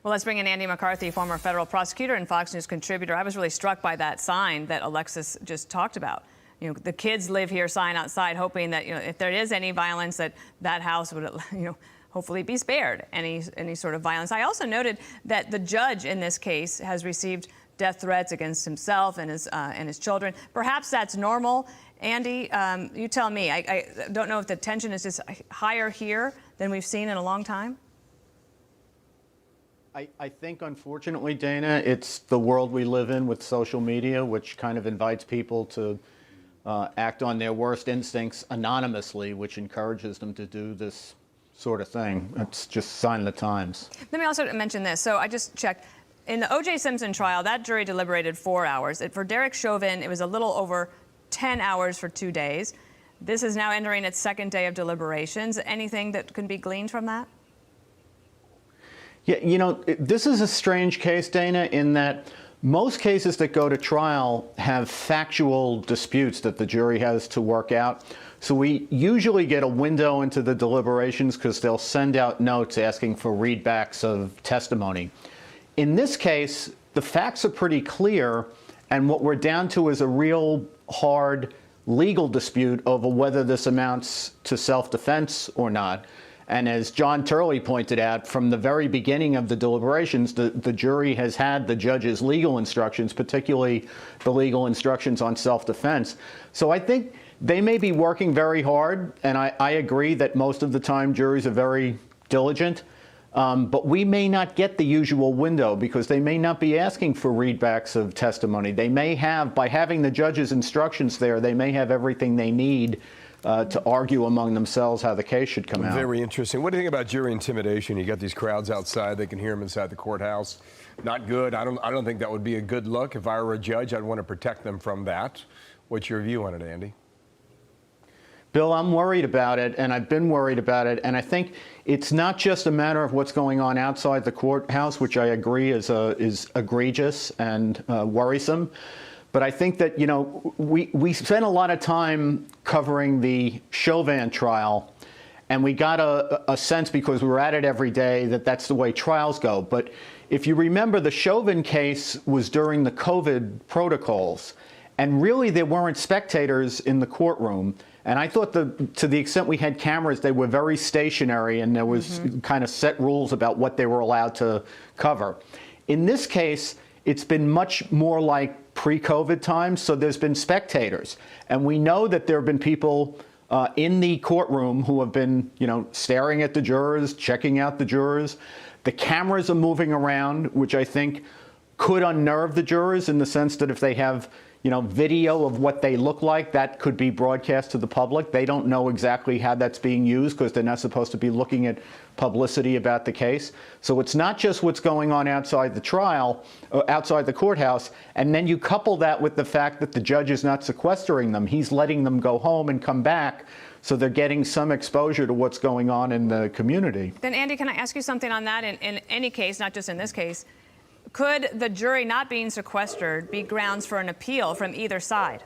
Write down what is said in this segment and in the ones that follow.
Well, let's bring in Andy McCarthy, former federal prosecutor and Fox News contributor. I was really struck by that sign that Alexis just talked about. You know, the kids live here sign outside, hoping that, you know, if there is any violence, that house would, you know, hopefully be spared any sort of violence. I also noted that the judge in this case has received death threats against himself and his children. Perhaps that's normal. Andy, you tell me. I don't know if the tension is just higher here than we've seen in a long time. I think, unfortunately, Dana, it's the world we live in with social media, which kind of invites people to act on their worst instincts anonymously, which encourages them to do this sort of thing. It's just a sign of the times. Let me also mention this. So I just checked. In the O.J. Simpson trial, that jury deliberated 4 hours. For Derek Chauvin, it was a little over 10 hours for 2 days. This is now entering its second day of deliberations. Anything that can be gleaned from that? Yeah, you know, this is a strange case, Dana, in that most cases that go to trial have factual disputes that the jury has to work out. So we usually get a window into the deliberations because they'll send out notes asking for readbacks of testimony. In this case, the facts are pretty clear, and what we're down to is a real hard legal dispute over whether this amounts to self-defense or not. And as John Turley pointed out, from the very beginning of the deliberations, the jury has had the judge's legal instructions, particularly the legal instructions on self-defense. So I think they may be working very hard, and I agree that most of the time juries are very diligent, but we may not get the usual window because they may not be asking for readbacks of testimony. They may have, by having the judge's instructions there, they may have everything they need to argue among themselves how the case should come out. Very interesting. What do you think about jury intimidation? You got these crowds outside; they can hear them inside the courthouse. Not good. I don't think that would be a good look. If I were a judge, I'd want to protect them from that. What's your view on it, Andy? Bill, I'm worried about it, and I've been worried about it. And I think it's not just a matter of what's going on outside the courthouse, which I agree is egregious and worrisome. But I think that, you know, we spent a lot of time covering the Chauvin trial, and we got a sense, because we were at it every day, that that's the way trials go. But if you remember, the Chauvin case was during the COVID protocols, and really there weren't spectators in the courtroom. And I thought to the extent we had cameras, they were very stationary, and there was kind of set rules about what they were allowed to cover. In this case, it's been much more like pre-COVID times, so there's been spectators. And we know that there have been people in the courtroom who have been, you know, staring at the jurors, checking out the jurors. The cameras are moving around, which I think could unnerve the jurors in the sense that if they have, you know, video of what they look like, that could be broadcast to the public. They don't know exactly how that's being used because they're not supposed to be looking at publicity about the case. So it's not just what's going on outside the trial, outside the courthouse, and then you couple that with the fact that the judge is not sequestering them. He's letting them go home and come back, so they're getting some exposure to what's going on in the community. Then, Andy, can I ask you something on that? In any case, not just in this case, could the jury not being sequestered be grounds for an appeal from either side?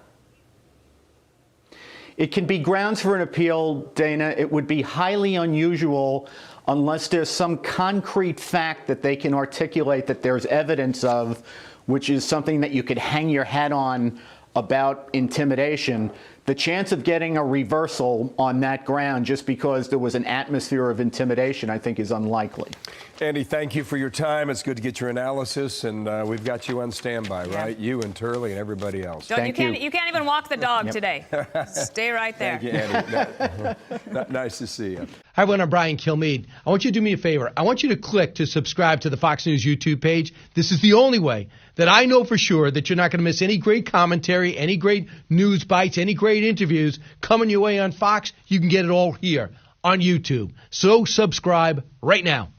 It can be grounds for an appeal, Dana. It would be highly unusual unless there's some concrete fact that they can articulate that there's evidence of, which is something that you could hang your hat on about intimidation. The chance of getting a reversal on that ground just because there was an atmosphere of intimidation, I think, is unlikely. Andy, thank you for your time. It's good to get your analysis, and we've got you on standby, right? You and Turley and everybody else. You can't even walk the dog today. Stay right there. Thank you, Andy. Nice to see you. Hi, everyone. I'm Brian Kilmeade. I want you to do me a favor. I want you to click to subscribe to the Fox News YouTube page. This is the only way that I know for sure that you're not going to miss any great commentary, any great news bites, any great interviews coming your way on Fox. You can get it all here on YouTube. So subscribe right now.